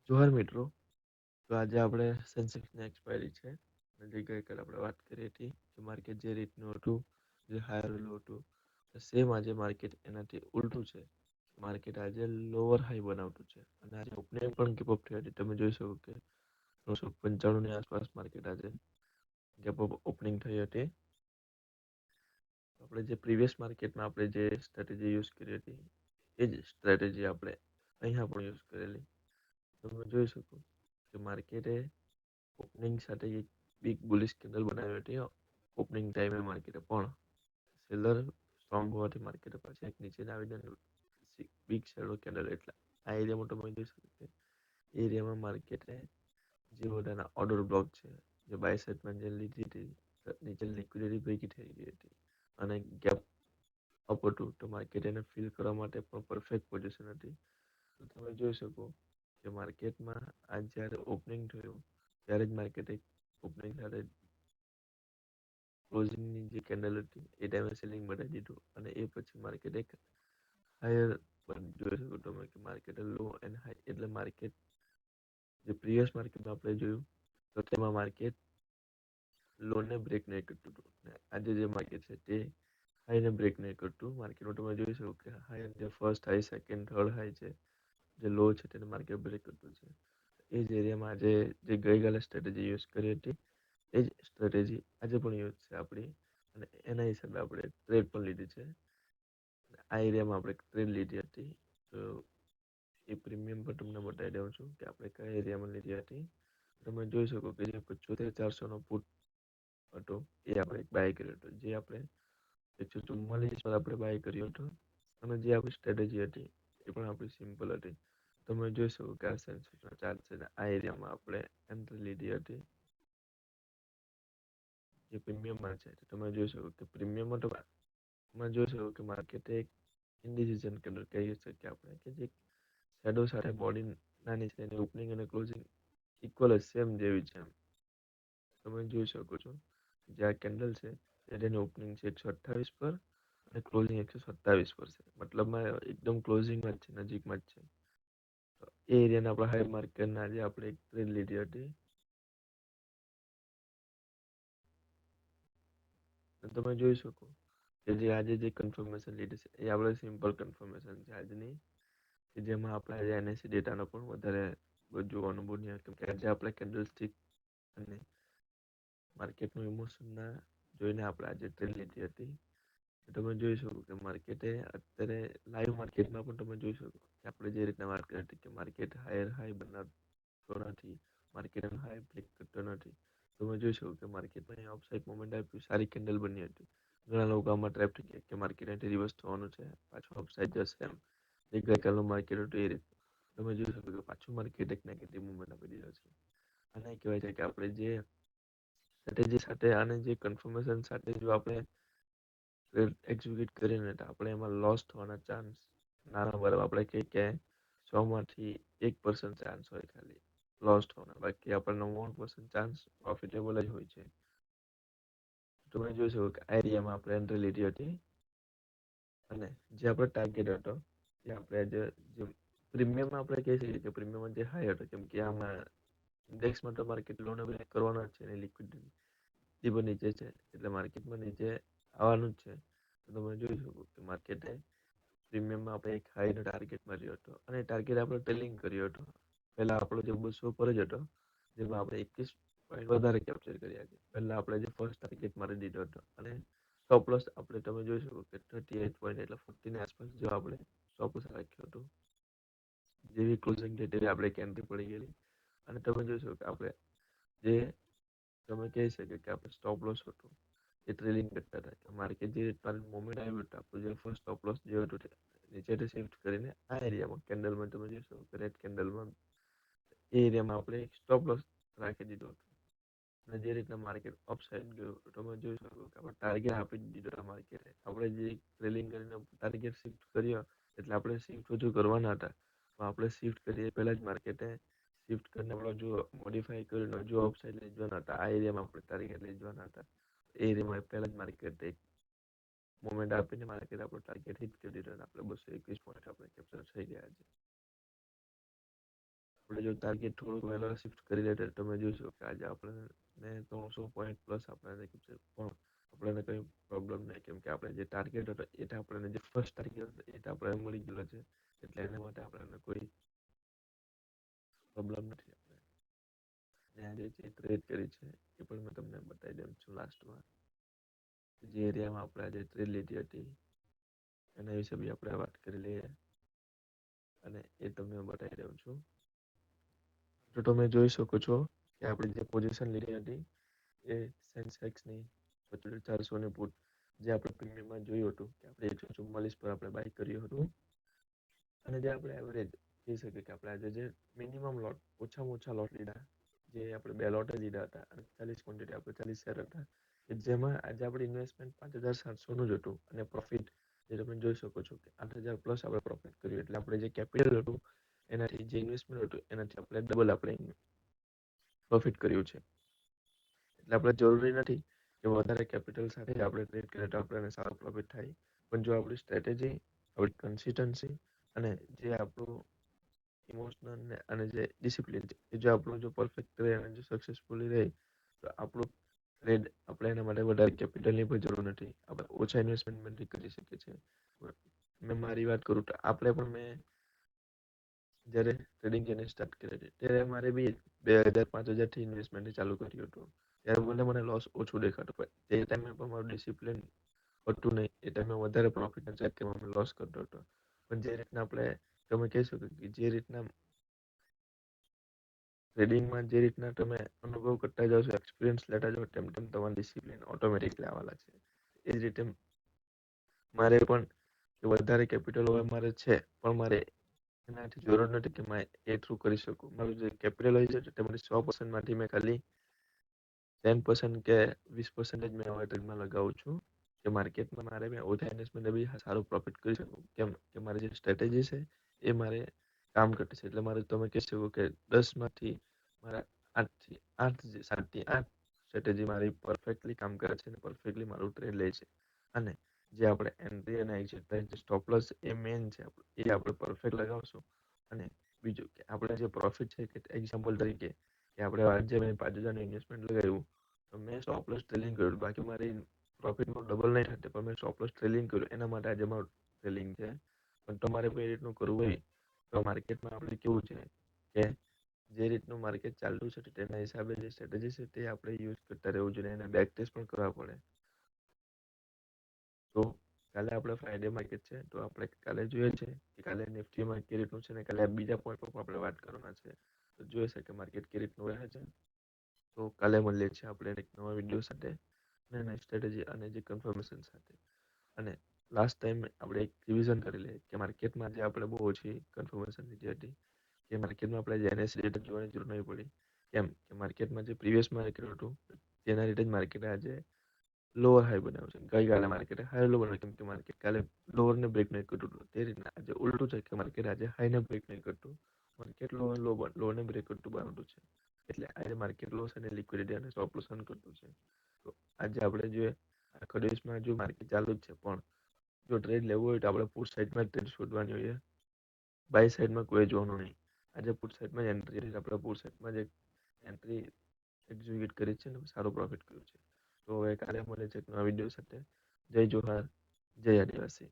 જોહાર મિત્રો. તો આજે આપણે સેન્સેક્સની એક્સપાયરી છે અને જે ગઈકાલે આપણે વાત કરી હતી કે માર્કેટ જે રીતનું હતું, જે હાયર લો હતું, તો સેમ આજે માર્કેટ એનાથી ઉલટું છે. માર્કેટ આજે લોઅર હાઈ બનાવતું છે અને આજે ઓપનિંગ પણ ગેપ અપ થઈ હતી. તમે જોઈ શકો કે 995 ની આસપાસ માર્કેટ આજે ગેપ અપ ઓપનિંગ થઈ હતી. આપણે જે પ્રીવિયસ માર્કેટમાં આપણે જે સ્ટ્રેટેજી યુઝ કરી હતી એ જ સ્ટ્રેટેજી આપણે અહીંયા પણ યુઝ કરેલી. તમે જોઈ શકો કે માર્કેટે ઓપનિંગ સાથે એક બિગ બુલિશ કેન્ડલ બનાવી હતી ઓપનિંગ ટાઈમે માર્કેટે, પણ સેલર સ્ટ્રોંગ હોવાથી માર્કેટે પાછી એક નીચે આવીને બિગ શેડો કેન્ડલ, એટલે આ એરિયામાં તમે જોઈ શકો કે એરિયામાં માર્કેટે જે બધાના ઓર્ડર બ્લોક છે, જે બાય સાઇડમાં જે લીધી હતી નીચે લિક્વિડિટી ભેગી થઈ ગઈ હતી અને ગેપ અપ હતું, તો માર્કેટ એને ફિલ કરવા માટે પણ પરફેક્ટ પોઝિશન હતી. તો તમે જોઈ શકો કે માર્કેટમાં આજ જ્યારે ઓપનિંગ થયું ત્યારે જ માર્કેટે ઓપનિંગ સાથે ક્લોઝિંગની જે કેન્ડલ હતી એ ટાઈમે સેલિંગ બતાવી દીધું અને એ પછી માર્કેટ એક હાયર જોઈ શકો તમે કે માર્કેટ લો એન્ડ હાઈ, એટલે માર્કેટ જે પ્રીવિયસ માર્કેટમાં આપણે જોયું તો તેમાં માર્કેટ લોને બ્રેક નહીં કરતું હતું અને આજે જે માર્કેટ છે તે હાઈને બ્રેક નહીં કરતું. માર્કેટમાં તમે જોઈ શકો કે હાઈ જે first high, second, third high છે, જે લો છે તેને માર્કેટ બ્રેક કરતું છે. એ જ એરિયામાં આજે જે ગઈકાલે સ્ટ્રેટેજી યુઝ કરી હતી એ જ સ્ટ્રેટેજી આજે પણ યુઝ છે આપણી, અને એના હિસાબે આપણે ટ્રેડ પણ લીધી છે. આ એરિયામાં આપણે ટ્રેડ લીધી હતી, તો એ પ્રીમિયમ પર તમને બતાવી દઉં છું કે આપણે કયા એરિયામાં લીધી હતી. તમે જોઈ શકો કે જે 75,400નો પુટ હતો એ આપણે બાય કર્યો હતો, જે આપણે 144 પર આપણે બાય કર્યો હતો. અને જે આપણી સ્ટ્રેટેજી હતી એ પણ આપણી સિમ્પલ હતી. તમે જોઈ શકો કે આ સેન્સેક્સનો ચાર્ટ છે, આ એરિયામાં આપણે એન્ટ્રી લીધી હતી જે પ્રીમિયમમાં છે. તમે જોઈ શકો કે પ્રીમિયમમાં તમે જોઈ શકો કે માર્કેટે એક ઇન્ડિસિઝન કેન્ડલ કહી શકીએ આપણે, કે જે શેડો સાથે બોડી નાની છે, એની ઓપનિંગ અને ક્લોઝિંગ ઇક્વલ જ સેમ જેવી છે. તમે જોઈ શકો છો જે આ કેન્ડલ છે તેની ઓપનિંગ છે 128 પર અને ક્લોઝિંગ 127 પર છે, મતલબમાં એકદમ ક્લોઝિંગમાં જ છે, નજીકમાં જ છે. એ એરિયાના આપણે હાઈ માર્કેટના આજે આપણે એક ટ્રેડ લીધી હતી. તમે જોઈ શકો કે જે આજે જે કન્ફર્મેશન લીધી છે એ આપણે સિમ્પલ કન્ફર્મેશન છે આજની, કે જેમાં આપણે આજે એનએસસી ડેટાનો પણ વધારે જોવાનું બહુ નહીં, કેમ કે આજે આપણે કેન્ડલ સ્ટિક અને માર્કેટનું ઇમોશનના જોઈને આપણે આજે ટ્રેડ લીધી હતી. તમે જોઈ શકો કે માર્કેટે અત્યારે લાઈવ માર્કેટમાં પણ તમે જોઈ શકો કે આપણે જે રીતના વાત કરી હતી કે માર્કેટ હાયર હાઈ બનાવતો નથી, માર્કેટ હાઈ બ્રેક કરતો નથી. તમે જોઈ શકો કે માર્કેટમાં અપસાઇડ મોમેન્ટ આપ્યું, સારી કેન્ડલ બની હતી. ઘણા લોકો આમાં ટ્રેપ થઈ ગયા કે માર્કેટ રિવર્સ થવાનું છે, પાછું અપસાઇડ જશે એમ. જે ગઈકાલનું માર્કેટ હતું એ રીતે તમે જોઈ શકો કે પાછું માર્કેટ એક નેગેટિવ મુવમેન્ટ આપી દીધો છે. અને કહેવાય છે કે આપણે જે સ્ટ્રેટેજી સાથે અને જે કન્ફર્મેશન સાથે જો આપણે એક્ઝિક્યુટ કરીને તો આપણે એમાં લોસ થવાના ચાન્સ નાના બરાબર, આપણે કહીએ કે 100% ચાન્સ હોય ખાલી લોસ થવાના, બાકી આપણને 99% ચાન્સ પ્રોફિટેબલ જ હોય છે. તમે જોઈ શકો કે આ એરિયામાં આપણે એન્ટ્રી લીધી હતી અને જે આપણો ટાર્ગેટ હતો એ આપણે જે પ્રીમિયમમાં આપણે કહી શકીએ કે પ્રીમિયમ જે હાઈ હતો, કેમ કે આમાં ઇન્ડેક્સમાં તો માર્કેટ લોન બ્રેક કરવાનો જ છે અને લિક્વિડિટી પણ નીચે છે, એટલે માર્કેટમાં નીચે આવવાનું જ છે. તો તમે જોઈ શકો કે માર્કેટે પ્રીમિયમમાં આપણે એક હાઈનો ટાર્ગેટ માર્યો હતો અને ટાર્ગેટ આપણે ટેલિંગ કર્યો હતો. પહેલા આપણો જે 200 પર જ હતો, જેમાં આપણે 21 પોઈન્ટ વધારે કેપ્ચર કર્યા છે. પહેલા આપણે જે ફર્સ્ટ ટાર્ગેટ મારી દીધો હતો અને સ્ટોપ લોસ આપણે તમે જોઈ શકો કે 38 પોઈન્ટ એટલે 40 ની આસપાસ જો આપણે સ્ટોપ લોસ રાખ્યો હતો. જેવી ક્લોઝિંગ થઈ તેવી આપણે એક એન્ટ્રી પડી ગયેલી. અને તમે જોઈ શકો કે આપણે જે તમે કહી શકે કે આપણે સ્ટોપ લોસ હતું એ ટ્રેલિંગ કરતા હતા, કે માર્કેટ જે મોમેન્ટ આવ્યું હતું આપણું જે ફર્સ્ટ સ્ટોપ લોસ જે હતું નીચેથી શિફ્ટ કરીને આ એરિયામાં કેન્ડલમાં તમે જોશો કે રેડ કેન્ડલમાં એ એરિયામાં આપણે એક સ્ટોપ લોસ રાખી દીધો હતો. અને જે રીતના માર્કેટ અપસાઇડ ગયું તમે જોઈ શકો કે આપણે ટાર્ગેટ આપી દીધો માર્કેટે. આપણે જે ટ્રેલિંગ કરીને ટાર્ગેટ શિફ્ટ કર્યો એટલે આપણે શિફ્ટ હજુ કરવાના હતા, તો આપણે શિફ્ટ કરીએ પહેલા જ માર્કેટે શિફ્ટ કરીને આપણે જો મોડિફાઈ કરીને જો અપસાઇડ લઈ જવાના હતા, આ એરિયામાં આપણે ટાર્ગેટ લઈ જવાના હતા. એ એરિયામાં પહેલા જ માર્કેટ એક મોમેન્ટ આપીને માર્કેટ આપણો ટાર્ગેટ હિટ કરી દીધો અને આપણે 221 પોઈન્ટ આપણે કેપ્ચર થઈ ગયા છે. આપણે જો ટાર્ગેટ થોડુંક વહેલા શિફ્ટ કરી લે તો તમે જોશો કે આજે આપણને 300 પોઈન્ટ પ્લસ આપણને પણ આપણને કંઈ પ્રોબ્લેમ નહીં, કેમ કે આપણે જે ટાર્ગેટ હતો એ આપણને જે ફર્સ્ટ ટાર્ગેટ હતો એ આપણે મળી ગયેલો છે, એટલે એના માટે આપણને કોઈ પ્રોબ્લેમ નથી. આપણે આજે જે ટ્રેડ કરી છે એ પણ મેં તમને બતાવી દઉં છું લાસ્ટમાં. જે એરિયામાં આપણે આજે ટ્રેડ લીધી હતી એના વિશે બી આપણે વાત કરી લઈએ, અને એ તમને બતાવી દઉં છું. તો તમે જોઈ શકો છો કે આપણે જે પોઝિશન લીધી હતી એ સેન્સેક્સની 400 ફૂટ જે આપણે પ્રીમિયમમાં જોયું હતું કે આપણે 144 પર આપણે બાય કર્યું હતું, અને જે આપણે એવરેજ કહી શકીએ કે આપણે આજે જે મિનિમમ લોટ ઓછામાં ઓછા લોટ લીધા, જે આપણે 2 લોટ જ લીધા હતા અને 40 ક્વોન્ટિટી આપણે 40 શેર હતા, કે જેમાં આજે આપણે ઇન્વેસ્ટમેન્ટ 5700 નું જ હતું, અને પ્રોફિટ જે તમે જોઈ શકો છો કે 8000 પ્લસ આપણે પ્રોફિટ કર્યું. એટલે આપણે જે કેપિટલ હતું એનાથી જે ઇન્વેસ્ટમેન્ટ હતું એનાથી આપણે ડબલ આપણે પ્રોફિટ કર્યું છે. એટલે આપણે જરૂરી નથી કે વધારે કેપિટલ સાથે આપણે ટ્રેડ કરીએ તો આપણને સારો પ્રોફિટ થાય, પણ જો આપણી સ્ટ્રેટેજી, આપણી કન્સિસ્ટન્સી અને જે આપણું ઇમોશનલ અને જે ડિસિપ્લિન છે એ જો આપણું જો પરફેક્ટ રહે અને જો સક્સેસફુલી રહે તો આપણું ટ્રેડ આપણે એના માટે વધારે કેપિટલની પણ જરૂર નથી, આપણે ઓછા ઇન્વેસ્ટમેન્ટમાંથી કરી શકીએ છીએ. મેં મારી વાત કરું તો મેં જ્યારે ટ્રેડિંગ જેને સ્ટાર્ટ કરી હતી ત્યારે મારે બી 2000-5000 થી ઇન્વેસ્ટમેન્ટ ચાલુ કર્યું હતું. ત્યારે મને લોસ ઓછું દેખાતું, પણ તે ટાઈમે પણ મારું ડિસિપ્લિન હતું નહીં. એ ટાઈમે વધારે પ્રોફિટના ચક્કરમાં લોસ કરતો હતો. પણ જે રીતના આપણે તમે કહી શકો કે જે રીતના ટ્રેડિંગમાં જે રીતના તમે અનુભવ કરતા જાઓ છો, એક્સપિરિયન્સ લેતા જાઓ, તેમ તેમ તમારું ડિસિપ્લિન ઓટોમેટિકલી આવવા લાગશે. એ જ રીતે મારે પણ વધારે કેપિટલ હવે મારે છે, પણ મારે એનાથી જરૂર નથી કે મેં એ થ્રુ કરી શકું. મારું જે કેપિટલ હોય છે તેમાંથી 100%માંથી મેં ખાલી 10% કે 20% જ મેં હવે ટ્રેડમાં લગાવું છું, કે માર્કેટમાં મારે મેં ઓછા ઇન્વેસ્ટમેન્ટ બી સારું પ્રોફિટ કરી શકું. કેમ કે મારી જે સ્ટ્રેટેજી છે એ મારે કામ કરતી છે. એટલે મારે તમે કહી શકો કે 10માંથી મારા 7થી 8 સ્ટ્રેટેજી મારી પરફેક્ટલી કામ કરે છે અને પરફેક્ટલી મારું ટ્રેડ લે છે. અને જે આપણે એન્ટ્રી અને એક્ઝિટ જે સ્ટોપ લોસ એ મેઇન છે, એ આપણે પરફેક્ટ લગાવશું. અને બીજું કે આપણે જે પ્રોફિટ છે કે એક્ઝામ્પલ તરીકે કે આપણે આજે મેં 5000 ઇન્વેસ્ટમેન્ટ લગાવ્યું તો મેં સ્ટોપ લોસ ટ્રેલિંગ કર્યું, બાકી મારી પ્રોફિટમાં ડબલ નહીં થતી, પણ મેં સ્ટોપ લોસ ટ્રેલિંગ કર્યું એના માટે આજે મારું ટ્રેલિંગ છે. પણ તમારે કોઈ રીતનું કરવું હોય તો માર્કેટમાં આપણે કેવું છે કે જે રીતનું માર્કેટ ચાલતું છે તેના હિસાબે જે સ્ટ્રેટેજી છે તે આપણે યુઝ કરતા રહેવું જોઈએ, એને બેક ટેસ્ટ પણ કરવા પડે. તો કાલે આપણે ફ્રાઈડે માર્કેટ છે, તો આપણે કાલે જોઈએ છે કે કાલે નિફ્ટીમાં કે રીતનું છે, ને કાલે બીજા પોઈન્ટ પર આપણે વાત કરવાના છે. તો જોઈએ છે કે માર્કેટ કે રીતનું રહે છે. તો કાલે મળીએ છીએ આપણે એક નવા વિડીયો સાથે અને સ્ટ્રેટેજી અને જે કન્ફર્મેશન સાથે. અને લાસ્ટ ટાઈમ આપણે એક રિવિઝન કરી લઈએ કે માર્કેટમાં જે આપણે બહુ ઓછી કન્ફર્મેશન લીધી હતી, કે માર્કેટમાં આપણે જે NSE ડેટા જોવાની જરૂર નહીં પડી. કેમ કે માર્કેટમાં જે પ્રીવિયસ માર્કેટ હતું તેના લીધે જ માર્કેટ આજે લોઅર હાઈ બનાવ્યો છે. ગઈકાલે માર્કેટે હાઈ લો બનાવ્યો, કેમ કે માર્કેટ કાલે લોઅર ને બ્રેક નહીં કરતું હતું. તે રીતના આજે ઉલટું છે કે માર્કેટ આજે હાઈ ને બ્રેક નહીં કરતું, માર્કેટ લો ને બ્રેક કરતું બનતું છે. એટલે આજે માર્કેટ લોસ અને લિક્વિડિટી અને સ્ટોપ લોસ કરતું છે. તો આજે આપણે જોઈએ આખો દિવસમાં જો માર્કેટ ચાલુ જ છે, પણ જો ટ્રેડ લેવું હોય તો આપણે પુટ સાઈડમાં ટ્રેડ શોધવાની હોય, બાય સાઈડમાં કોઈ જોવાનું નહીં. આજે પુટ સાઈડમાં એન્ટ્રી આપણે પુટ સાઈડમાં જ એન્ટ્રી એક્ઝિક્યુટ કરી છે અને સારું પ્રોફિટ કર્યું છે. તો હવે કાલે મળે છે એક નવા વિડીયો સાથે. જય જોહાર, જય આદિવાસી.